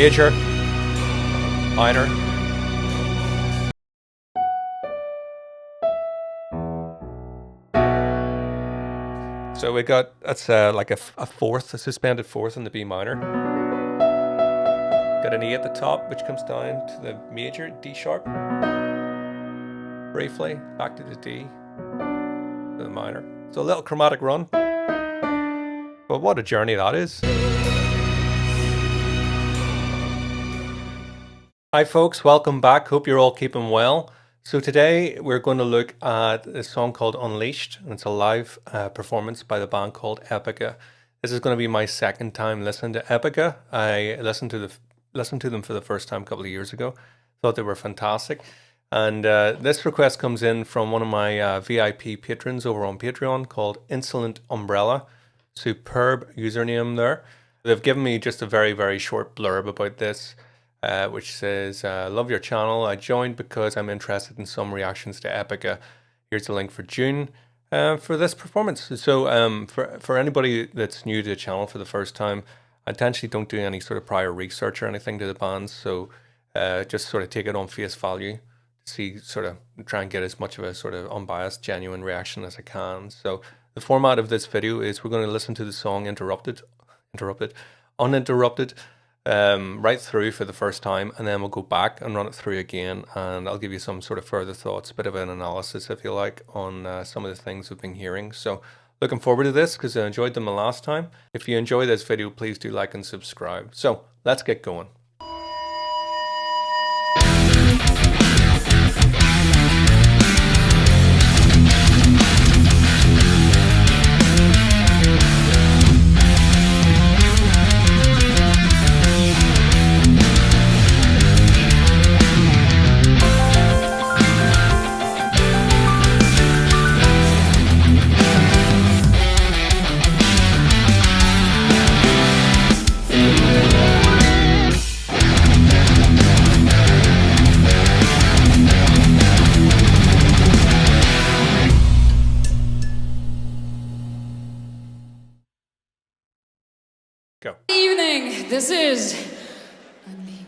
major, minor. So we got, that's like a fourth, a suspended fourth in the B minor. Got an E at the top, which comes down to the major, D sharp. Briefly, back to the D, to the minor. So a little chromatic run. But what a journey that is. Hi folks, welcome back. Hope you're all keeping well. So today we're going to look at a song called Unleashed. It's a live performance by the band called EPICA. This is going to be my second time listening to EPICA. I listened to them for the first time a couple of years ago. Thought they were fantastic. And this request comes in from one of my VIP patrons over on Patreon called Insolent Umbrella. Superb username there. They've given me just a very, very short blurb about this. Which says, love your channel. I joined because I'm interested in some reactions to Epica. Here's the link for June for this performance. So for anybody that's new to the channel for the first time, I intentionally don't do any sort of prior research or anything to the bands. So just sort of take it on face value. Try and get as much of a sort of unbiased, genuine reaction as I can. So the format of this video is we're going to listen to the song uninterrupted, right through for the first time, and then we'll go back and run it through again, and I'll give you some sort of further thoughts, a bit of an analysis if you like, on some of the things we've been hearing. So looking forward to this because I enjoyed them the last time. If you enjoy this video, please do like and subscribe. So let's get going. Go. Good evening. This is Unleashed.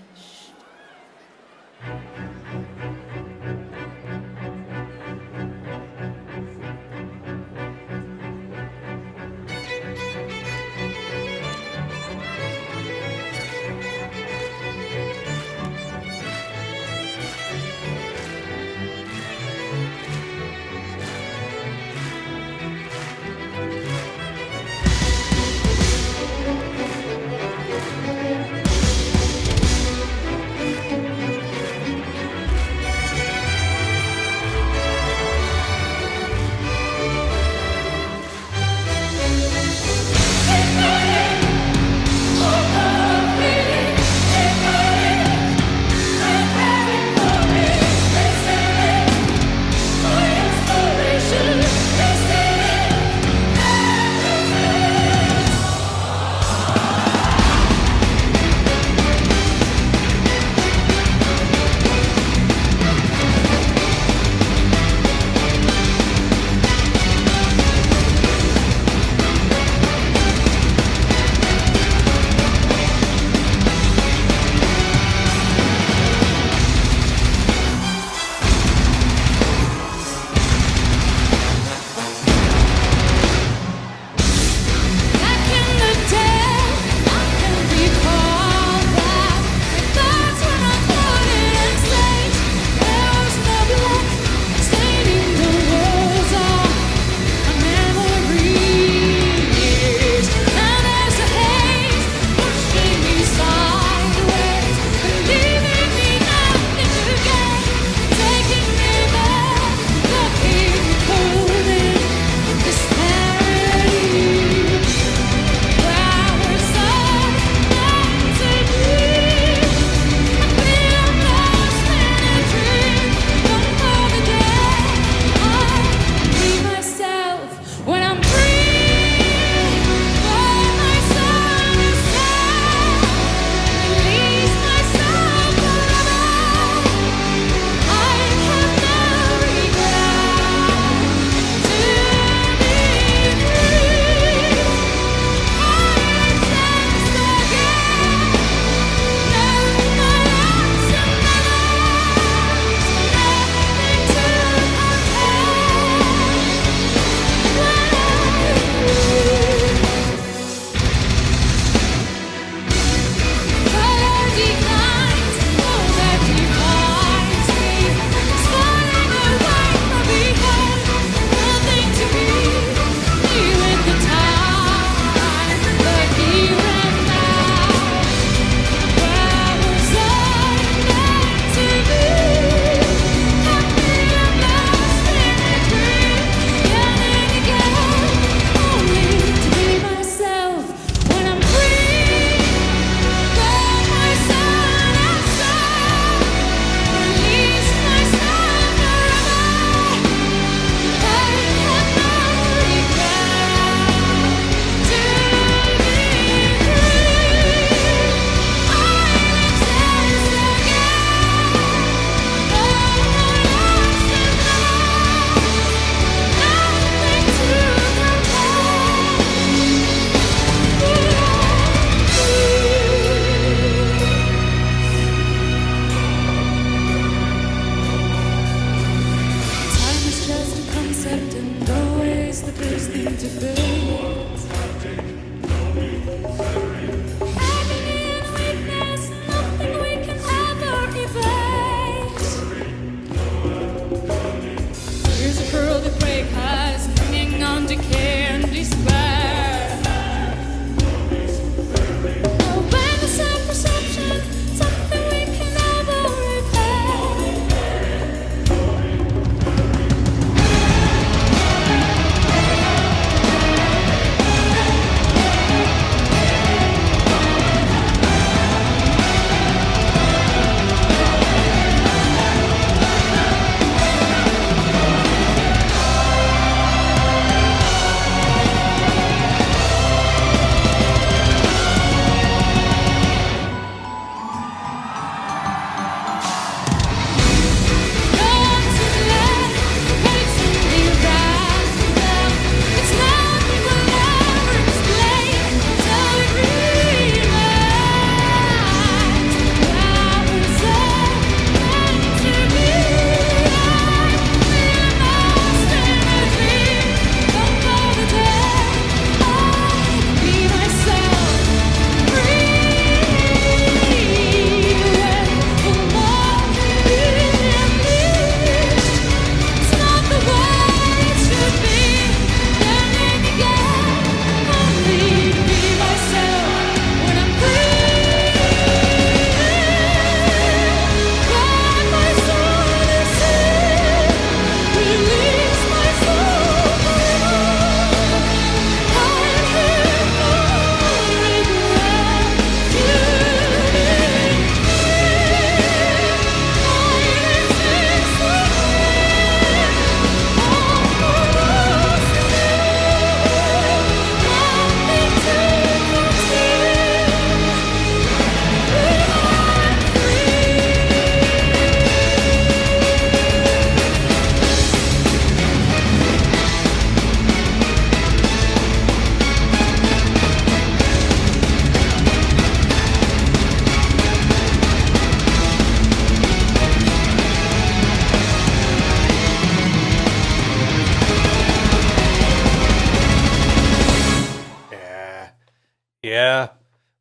Yeah.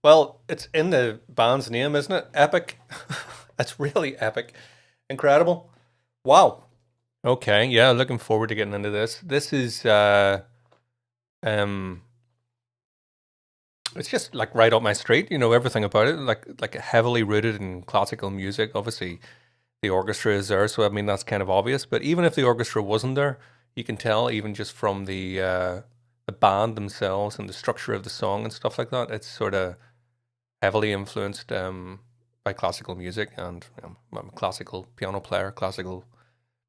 Well, it's in the band's name, isn't it? Epic. That's really epic. Incredible. Wow. Okay. Yeah, looking forward to getting into this. This is um it's just like right up my street, everything about it, like heavily rooted in classical music. Obviously, the orchestra is there, so I mean that's kind of obvious. But even if the orchestra wasn't there, you can tell even just from the band themselves and the structure of the song and stuff like that. It's sort of heavily influenced by classical music, and I'm a classical piano player, classical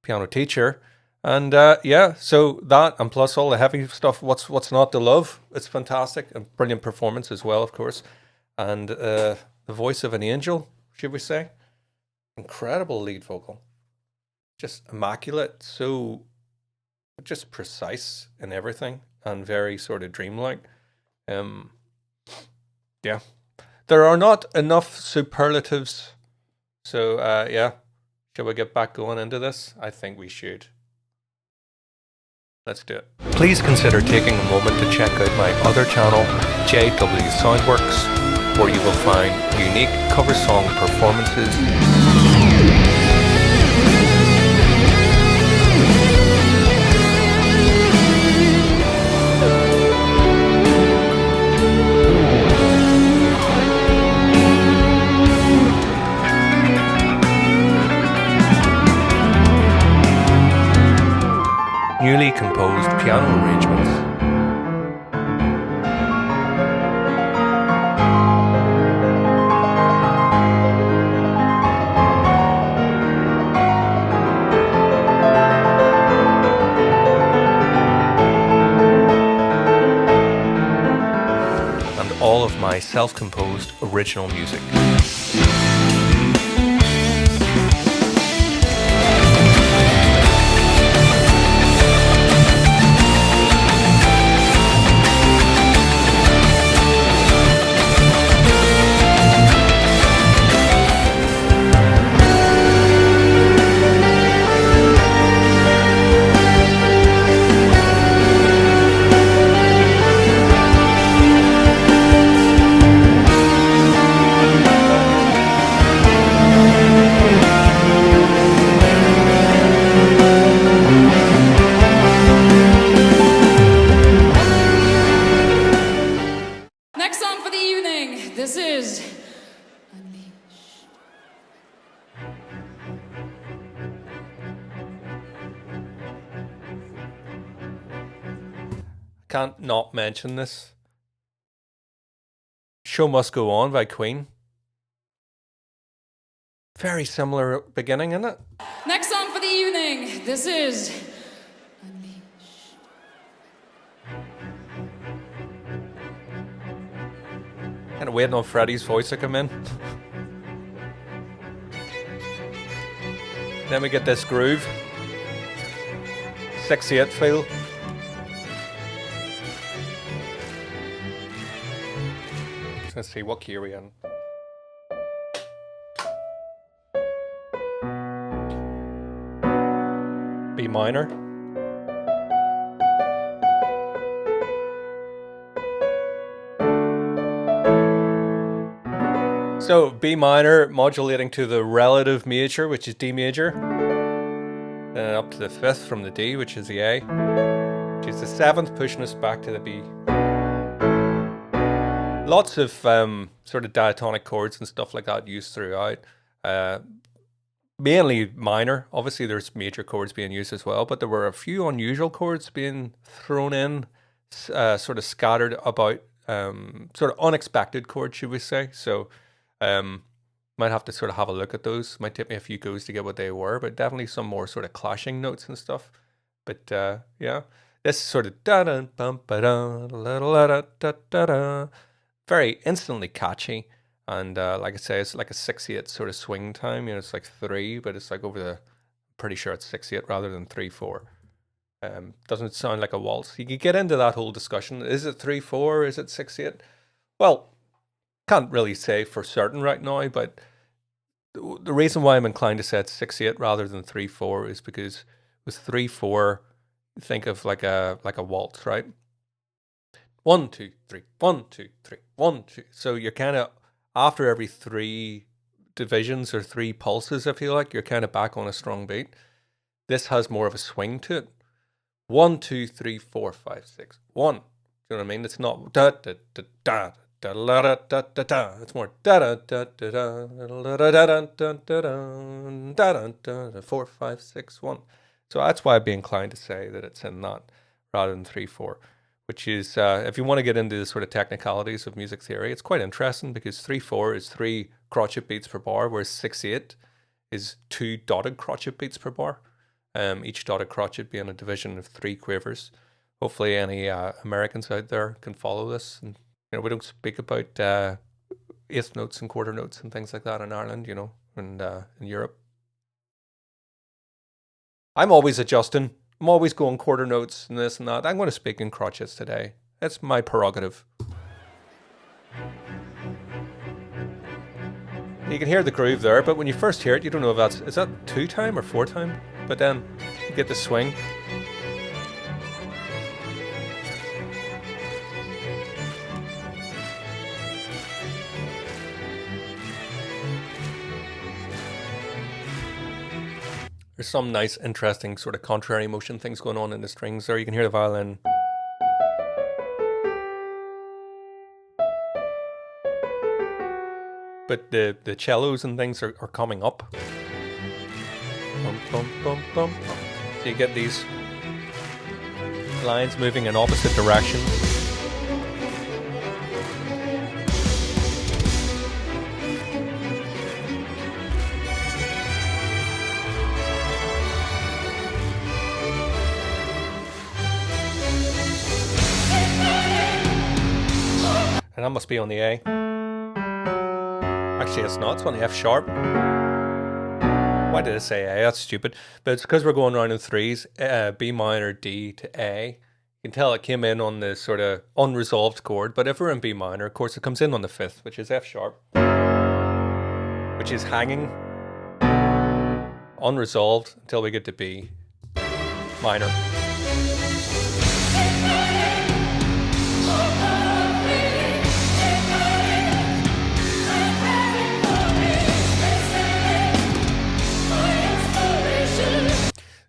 piano teacher, and yeah, so that and plus all the heavy stuff. What's not to love? It's fantastic and brilliant performance as well, of course, and the voice of an angel, should we say? Incredible lead vocal, just immaculate, so just precise in everything, and very sort of dreamlike. Um, yeah, there are not enough superlatives, so yeah. Shall we get back going into this? I think we should. Let's do it. Please consider taking a moment to check out my other channel, JW Soundworks, where you will find unique cover song performances, newly composed piano arrangements, and all of my self-composed original music. Next song for the evening. This is Unleashed. Can't not mention this. Show Must Go On by Queen. Very similar beginning, isn't it? Next song for the evening. This is Unleashed. Kind of waiting on Freddie's voice to come in. Then we get this groove. 6/8 feel. Let's see, what key are we in? B minor. So B minor modulating to the relative major, which is D major, then up to the 5th from the D, which is the A, which is the 7th, pushing us back to the B. Lots of sort of diatonic chords and stuff like that used throughout. Mainly minor. Obviously, there's major chords being used as well, but there were a few unusual chords being thrown in, sort of scattered about, sort of unexpected chords, should we say. So might have to sort of have a look at those. Might take me a few goes to get what they were, but definitely some more sort of clashing notes and stuff. But yeah, this sort of da da bum ba da da da da da, very instantly catchy. And like I say, it's like a 6/8 sort of swing time. It's like 3, but it's like over the, pretty sure it's 6/8 rather than 3/4. Doesn't sound like a waltz. You could get into that whole discussion. Is it 3/4? Is it 6/8? Well, can't really say for certain right now, but the reason why I'm inclined to say it's 6/8 rather than 3/4 is because with 3/4, think of like a waltz, right? 1, 2, 3, 1, 2, 3, 1, 2. So you're kind of, after every 3 divisions or 3 pulses, if you like, you're kind of back on a strong beat. This has more of a swing to it. 1, 2, 3, 4, 5, 6. 1. Do you know what I mean? It's not da da da da da da da da da da. It's more da da da da da da da da da da da da 4, 5, 6, 1. So that's why I'd be inclined to say that it's in that rather than 3, 4. Which is, if you want to get into the sort of technicalities of music theory, it's quite interesting because 3/4 is 3 crotchet beats per bar, whereas 6/8 is 2 dotted crotchet beats per bar. Each dotted crotchet being a division of 3 quavers. Hopefully, any Americans out there can follow this. And we don't speak about eighth notes and quarter notes and things like that in Ireland, and in Europe. I'm always adjusting. I'm always going quarter notes and this and that. I'm going to speak in crotchets today. That's my prerogative. You can hear the groove there, but when you first hear it, you don't know if is that 2-time or 4-time? But then you get the swing. There's some nice, interesting sort of contrary motion things going on in the strings there. You can hear the violin. But the cellos and things are coming up. Bum, bum, bum, bum. So you get these lines moving in opposite directions. And that must be on the A. Actually, it's not. It's on the F sharp. Why did I say A? That's stupid. But it's because we're going around in 3s. B minor, D to A. You can tell it came in on the sort of unresolved chord. But if we're in B minor, of course, it comes in on the 5th, which is F sharp. Which is hanging unresolved until we get to B minor.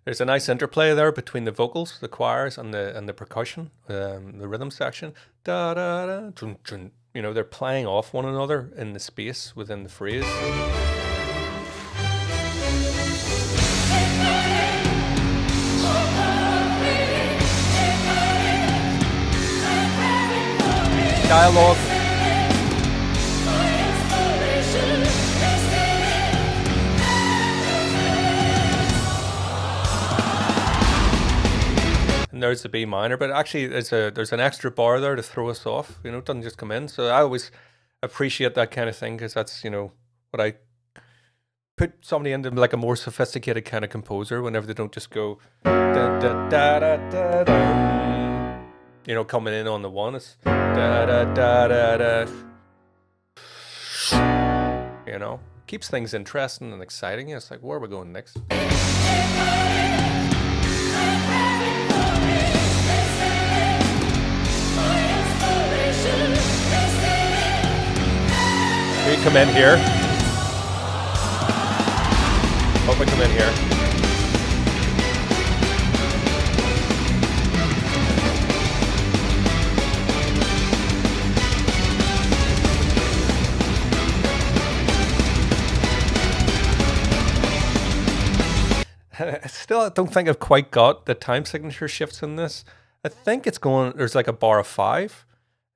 There's a nice interplay there between the vocals, the choirs, and the percussion, the rhythm section. Da da da. Dun, dun. They're playing off one another in the space within the phrase. Dialogue. And there's the B minor, but actually there's an extra bar there to throw us off. It doesn't just come in. So I always appreciate that kind of thing because that's what I put somebody into, like a more sophisticated kind of composer. Whenever they don't just go da da da da da da, coming in on the one, it's da da da da da. Keeps things interesting and exciting. It's like, where are we going next? We come in here. Hope we come in here. I don't think I've quite got the time signature shifts in this. I think it's going, there's like a bar of 5.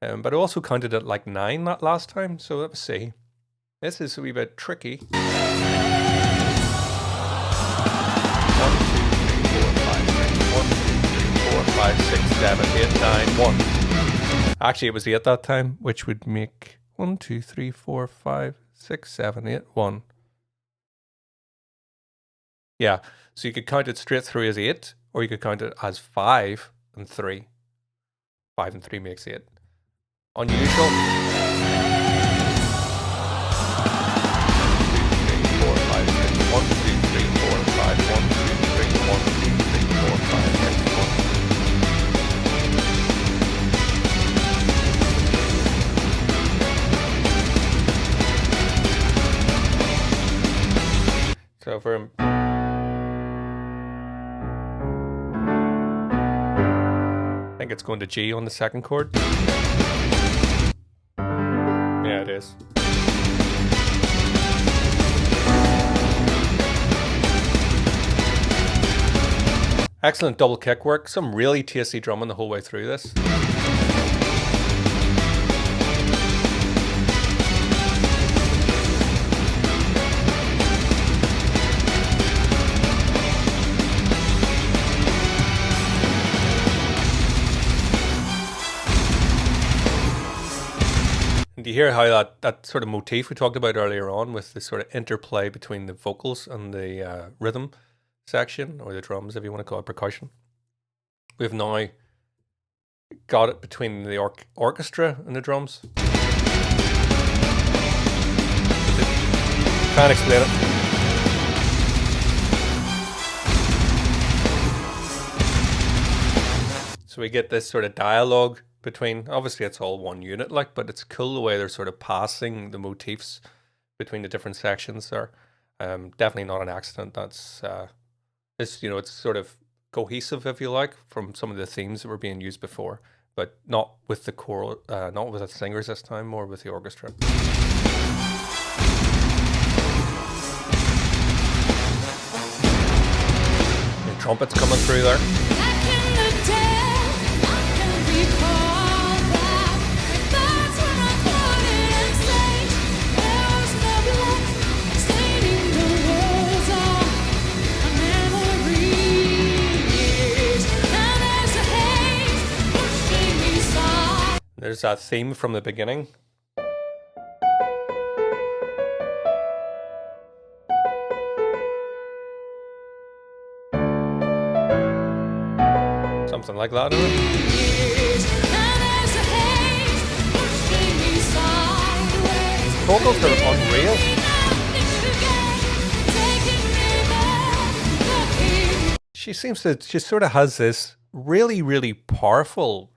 But I also counted it like 9 that last time, so let's see. This is a wee bit tricky. 1, 2, 3, 4, 5, 6, 7, 8, 9, 1. Actually, it was 8 that time, which would make 1, 2, 3, 4, 5, 6, 7, 8, 1. Yeah, so you could count it straight through as 8, or you could count it as 5 and 3. 5 and 3 makes 8. Unusual. 1, 2, 3, 4, 5, 1, 2, 3, 1, 2, 3, 4, 5, 6, 1. So for I think it's going to G on the second chord. Yeah, it is. Excellent double kick work. Some really tasty drumming the whole way through this. Do you hear how that sort of motif we talked about earlier on with the sort of interplay between the vocals and the rhythm section, or the drums, if you want to call it percussion? We've now got it between the orchestra and the drums. Can't explain it. So we get this sort of dialogue between, obviously it's all one unit, like, but it's cool the way they're sort of passing the motifs between the different sections there. Definitely not an accident. That's it's, you know, it's sort of cohesive, if you like, from some of the themes that were being used before, but not with the choral, not with the singers this time, more with the orchestra. The trumpets coming through there. There's that theme from the beginning. Something like that, isn't it? Vocals are unreal. She sort of has this really, really powerful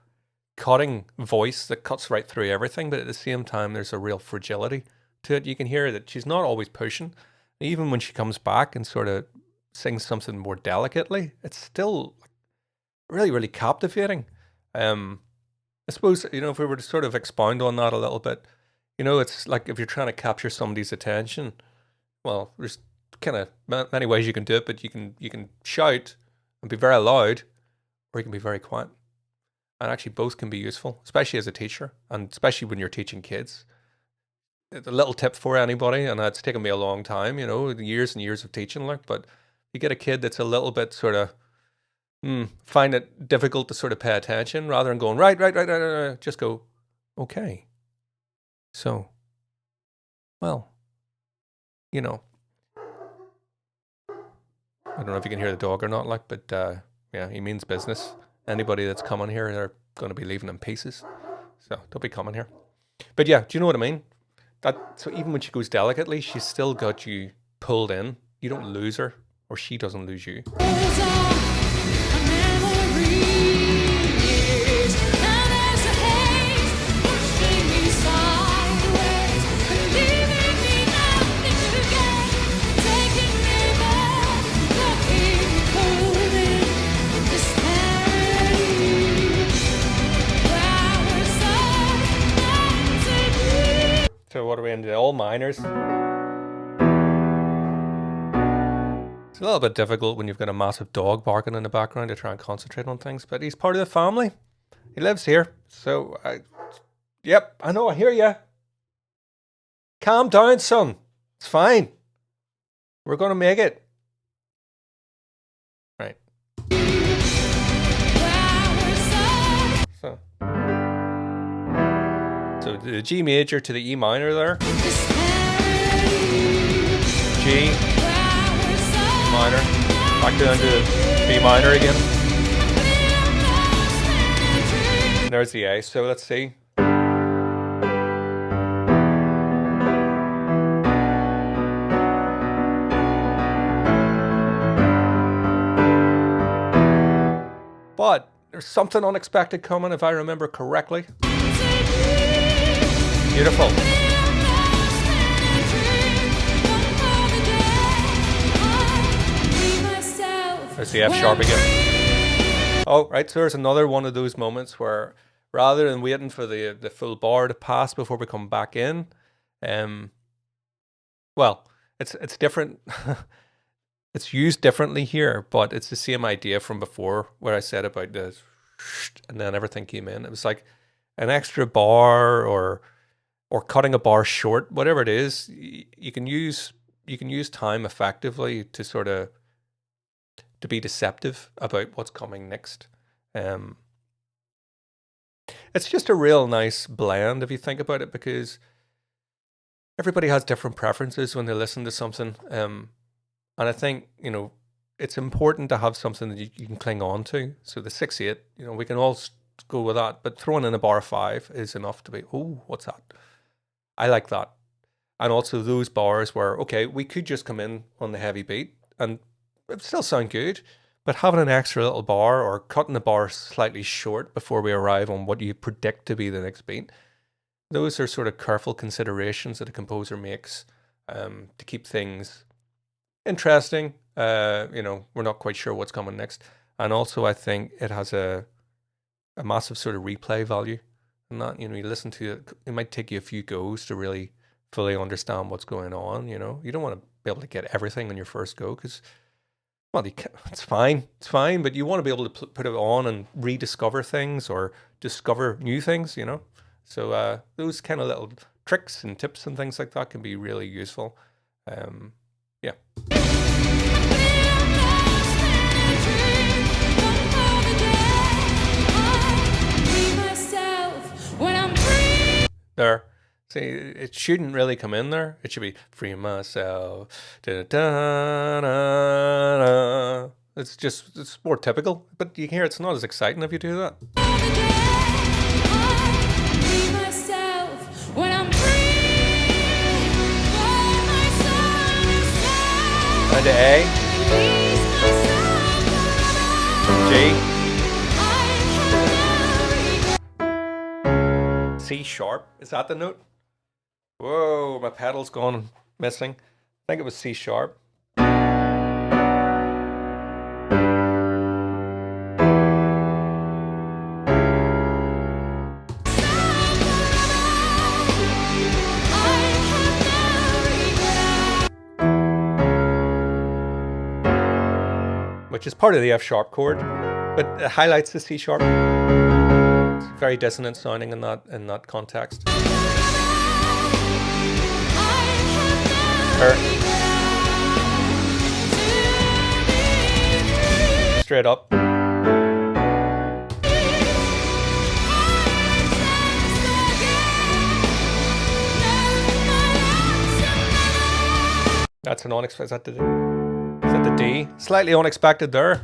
cutting voice that cuts right through everything, but at the same time there's a real fragility to it. You can hear that she's not always pushing. Even when she comes back and sort of sings something more delicately, it's still really, really captivating. I suppose, you know, if we were to sort of expound on that a little bit, you know, it's like if you're trying to capture somebody's attention, well, there's kind of many ways you can do it, but you can shout and be very loud, or you can be very quiet. And actually both can be useful, especially as a teacher, and especially when you're teaching kids. A little tip for anybody, and it's taken me a long time, you know, years and years of teaching, like, but you get a kid that's a little bit sort of, find it difficult to sort of pay attention, rather than going, right, just go, okay. So, well, you know, I don't know if you can hear the dog or not, like, but yeah, he means business. Anybody that's coming here, they're going to be leaving in pieces. So don't be coming here. But yeah, do you know what I mean? So even when she goes delicately, she's still got you pulled in. You don't lose her, or she doesn't lose you. So what are we into? All minors. It's a little bit difficult when you've got a massive dog barking in the background to try and concentrate on things, but he's part of the family. He lives here. So, yep, I know, I hear you. Calm down, son. It's fine. We're going to make it. Right. So the G major to the E minor there. G, E minor, back down to B minor again. And there's the A, so let's see. But there's something unexpected coming, if I remember correctly. Beautiful. There's the F sharp again. Oh, right, so there's another one of those moments where rather than waiting for the full bar to pass before we come back in, well, it's different. It's used differently here, but it's the same idea from before where I said about the and then everything came in. It was like an extra bar or cutting a bar short, whatever it is. You can use time effectively to sort of to be deceptive about what's coming next. It's just a real nice blend if you think about it, because everybody has different preferences when they listen to something. And I think, it's important to have something that you can cling on to. So the 6/8, we can all go with that, but throwing in a bar 5 is enough to be, oh, what's that? I like that. And also those bars where, okay, we could just come in on the heavy beat and it still sound good, but having an extra little bar or cutting the bar slightly short before we arrive on what you predict to be the next beat, those are sort of careful considerations that a composer makes to keep things interesting. We're not quite sure what's coming next. And also I think it has a massive sort of replay value. And that, you listen to it, it might take you a few goes to really fully understand what's going on. You don't want to be able to get everything on your first go because, well, it's fine, but you want to be able to put it on and rediscover things or discover new things, So those kind of little tricks and tips and things like that can be really useful. Yeah. There. See, it shouldn't really come in there. It should be free myself. Da-da-da-da-da. It's more typical, but you can hear it's not as exciting if you do that. And to A, G, C sharp. Is that the note? Whoa, my pedal's gone missing. I think it was C sharp. Which is part of the F sharp chord, but it highlights the C sharp. It's very dissonant sounding in that context. Straight up. That's an unexpected. Is that the D? Slightly unexpected there.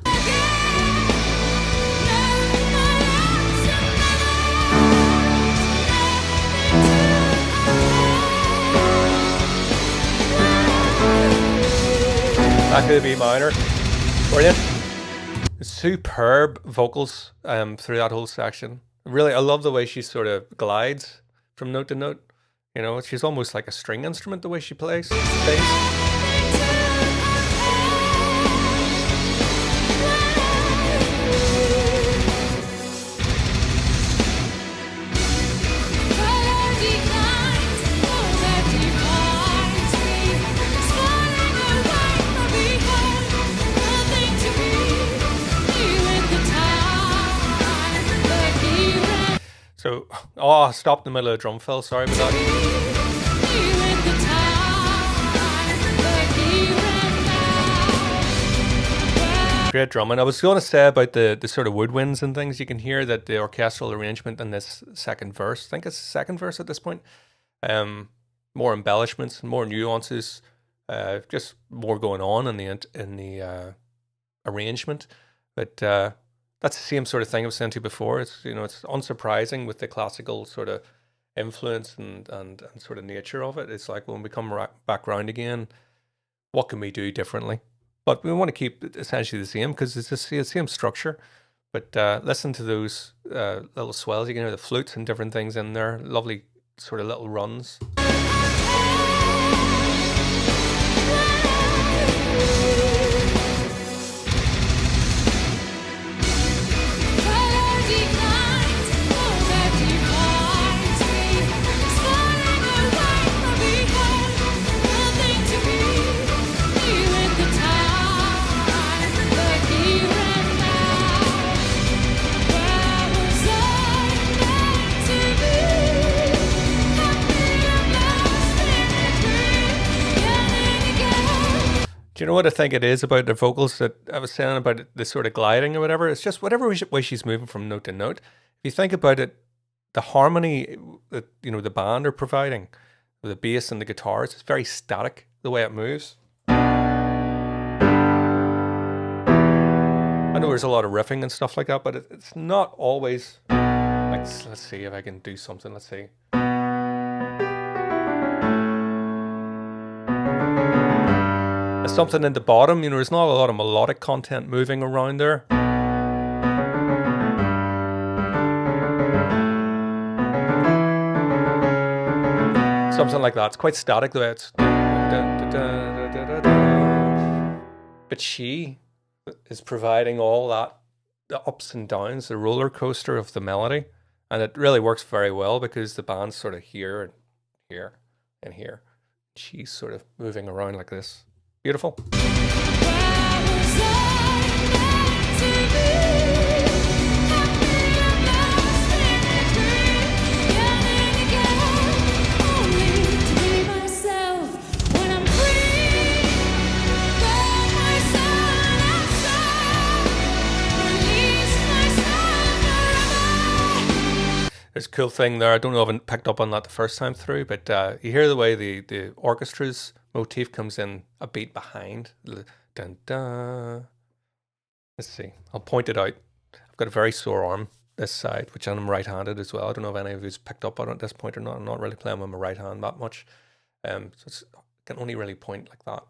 That could be minor. Brilliant. Superb vocals through that whole section. Really, I love the way she sort of glides from note to note. She's almost like a string instrument the way she plays bass. So, I stopped in the middle of a drum fill, sorry about that. Great drumming. I was going to say about the sort of woodwinds and things, you can hear that the orchestral arrangement in this second verse, I think it's the second verse at this point, more embellishments, more nuances, just more going on in the arrangement. But that's the same sort of thing I was saying to you before. It's it's unsurprising with the classical sort of influence and sort of nature of it. It's like when we come back round again, what can we do differently? But we want to keep it essentially the same because it's the same structure. But listen to those little swells. You can hear the flutes and different things in there. Lovely sort of little runs. Do you know what I think it is about the vocals that I was saying about the sort of gliding or whatever? It's just whatever way she's moving from note to note. If you think about it, the harmony that the band are providing, the bass and the guitars, it's very static the way it moves. I know there's a lot of riffing and stuff like that, but it's not always like. Let's see if I can do something. Let's see. Something in the bottom, there's not a lot of melodic content moving around there. Something like that. It's quite static the way it's. But she is providing all that, the ups and downs, the roller coaster of the melody. And it really works very well because the band's sort of here and here and here. She's sort of moving around like this. Beautiful. There's a cool thing there. I don't know if I picked up on that the first time through, but you hear the way the orchestra's motif comes in a beat behind. Dun, dun. Let's see. I'll point it out. I've got a very sore arm this side, which I'm right-handed as well. I don't know if any of you's picked up on it at this point or not. I'm not really playing with my right hand that much. So I can only really point like that.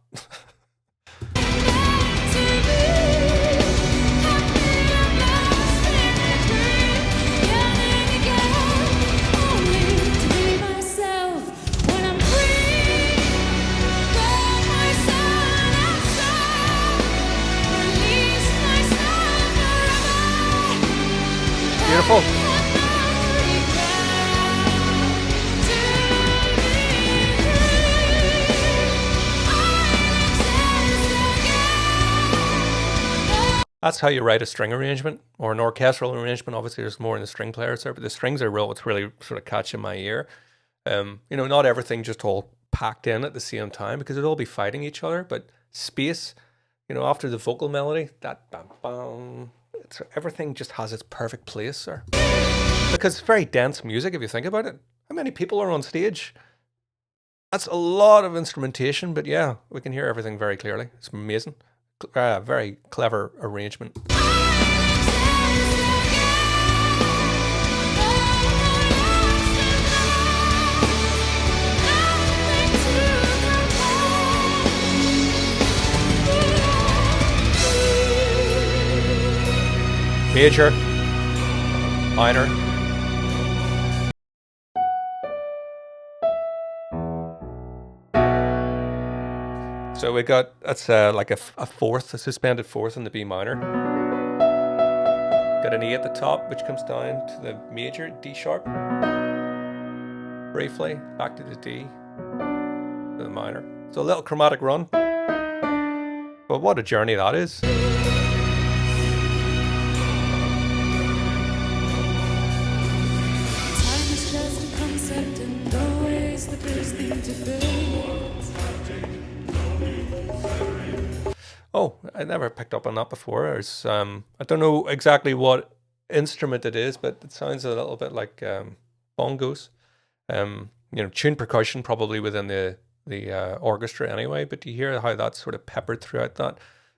Beautiful. That's how you write a string arrangement or an orchestral arrangement. Obviously, there's more in the string players there, but the strings are what's really sort of catching my ear. Not everything just all packed in at the same time because it'll all be fighting each other, but space, after the vocal melody, that bam, bam. So everything just has its perfect place there. Because it's very dense music if you think about it. How many people are on stage? That's a lot of instrumentation, but yeah, we can hear everything very clearly. It's amazing. Very clever arrangement. Major, minor. So we got, that's like a fourth, a suspended fourth in the B minor. Got an E at the top, which comes down to the major, D sharp. Briefly, back to the D, to the minor. So a little chromatic run. But what a journey that is. Oh, I never picked up on that before. There's, I don't know exactly what instrument it is, but it sounds a little bit like bongos. Tuned percussion probably within the orchestra anyway, but you hear how that's sort of peppered throughout that.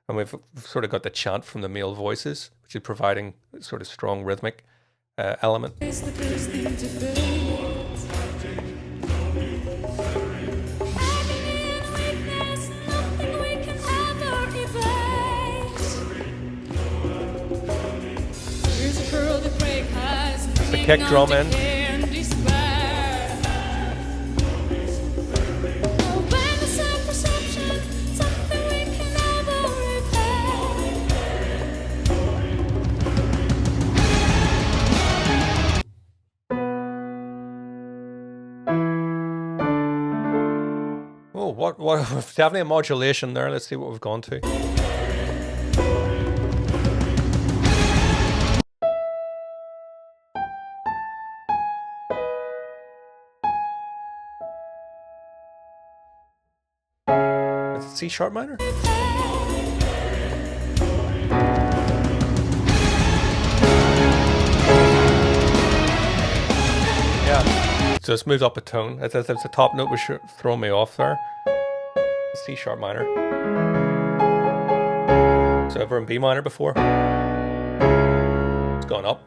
And we've sort of got the chant from the male voices, which is providing sort of strong rhythmic element. The kick drum in. Oh, what definitely a modulation there. Let's see what we've gone to. C sharp minor? So it's moved up a tone. That's the top note was throwing me off there. C sharp minor. So ever in B minor before? It's gone up.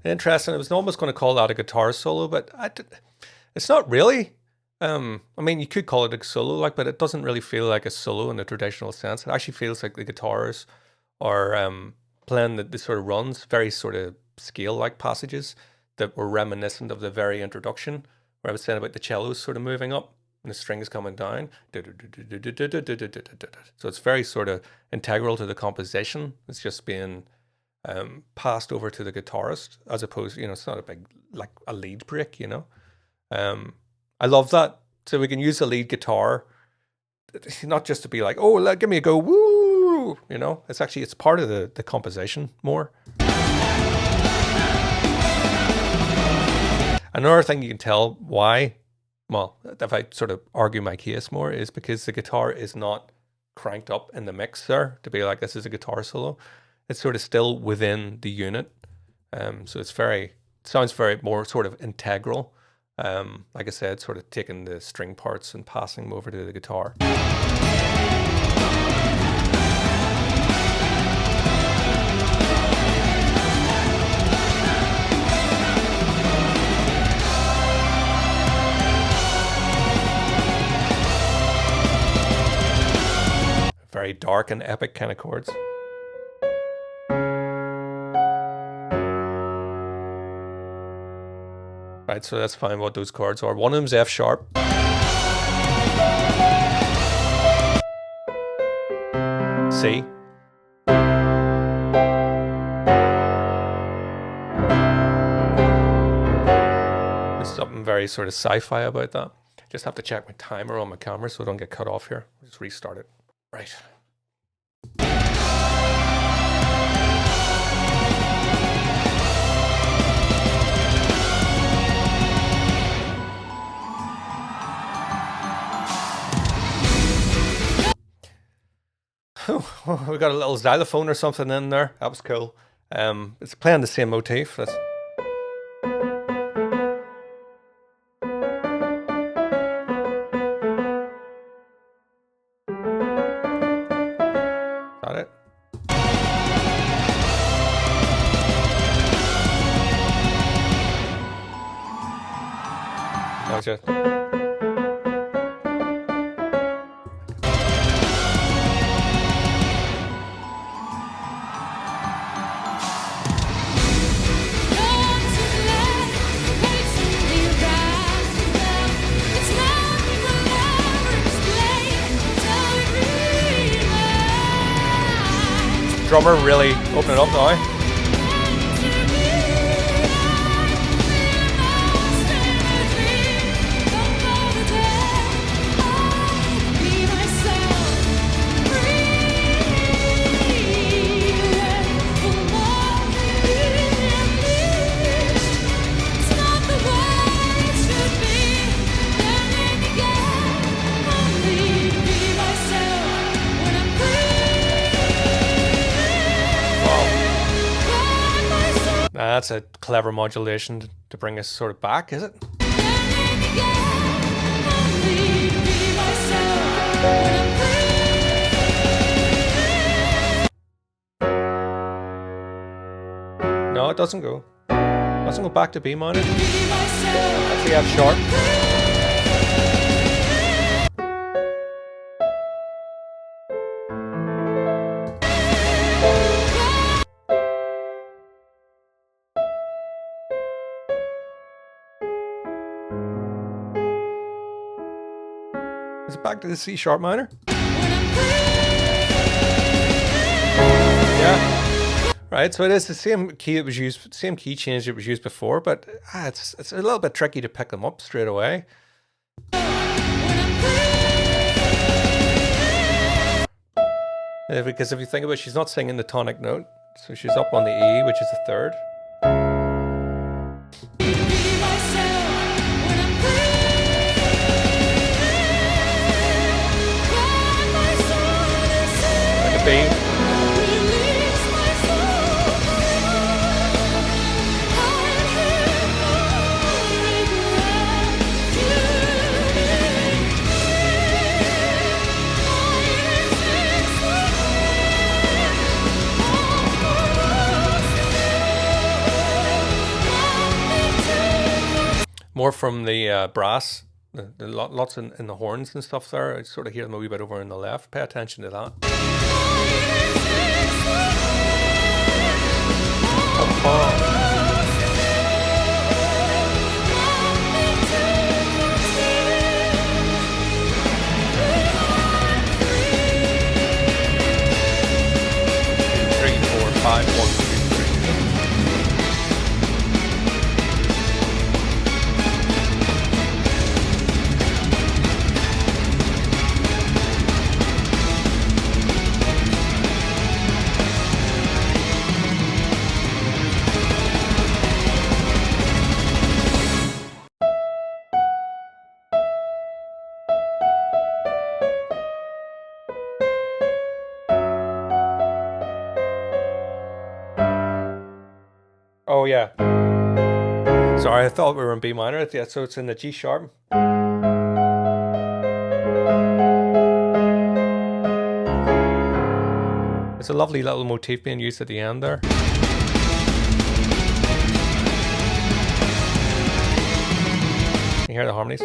Interesting. I was almost going to call that a guitar solo, but it's not really. I mean, you could call it a solo, like, but it doesn't really feel like a solo in the traditional sense. It actually feels like the guitars are playing the sort of runs, very sort of scale-like passages that were reminiscent of the very introduction, where I was saying about the cellos sort of moving up and the strings coming down. So it's very sort of integral to the composition. It's just being passed over to the guitarist, as opposed, it's not a big, like a lead break, I love that. So we can use the lead guitar, not just to be like, oh, give me a go, woo, it's actually, it's part of the composition more. Another thing you can tell why, well, if I sort of argue my case more, is because the guitar is not cranked up in the mix there to be like, this is a guitar solo. It's sort of still within the unit. So it sounds very more sort of integral. Like I said, sort of taking the string parts and passing them over to the guitar. Very dark and epic kind of chords. Right, so let's find what those chords are. One of them's F sharp. C. There's something very sort of sci-fi about that. Just have to check my timer on my camera so I don't get cut off here. Just restart it. Right. Oh, we got a little xylophone or something in there. That was cool. It's playing the same motif. Is that it? That was it. Drummer really open it up now. That's a clever modulation to bring us sort of back, is it? No, it doesn't go. It doesn't go back to B minor. That's the F sharp. Is it back to the C sharp minor? Yeah. Right, so it is the same key that was used, same key change that was used before, but it's a little bit tricky to pick them up straight away. Because if you think about it, she's not singing the tonic note, so she's up on the E, which is the third. More from the brass, lots in the horns and stuff there. I sort of hear them a wee bit over on the left. Pay attention to that. Oh. Five, 1, 2, 3. Oh yeah. Sorry, I thought we were in B minor. Yeah, so it's in the G sharp. It's a lovely little motif being used at the end there. You hear the harmonies?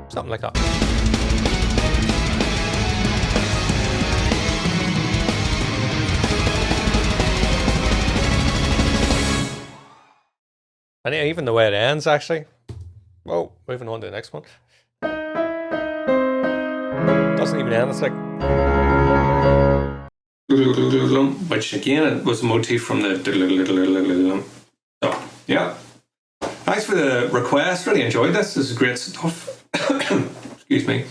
Something like that. And even the way it ends, actually. Whoa, moving on to the next one. Doesn't even end, it's like... Which again, it was a motif from the... So, yeah. Thanks for the request, really enjoyed this. This is great stuff. Excuse me.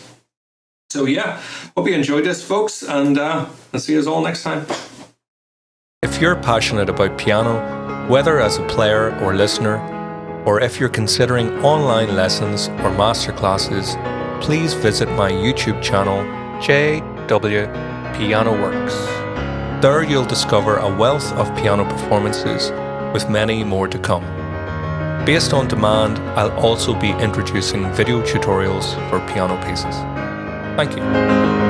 So yeah, hope you enjoyed this, folks, and I'll see you all next time. If you're passionate about piano, whether as a player or listener, or if you're considering online lessons or masterclasses, please visit my YouTube channel, JW Piano Works. There you'll discover a wealth of piano performances, with many more to come. Based on demand, I'll also be introducing video tutorials for piano pieces. Thank you.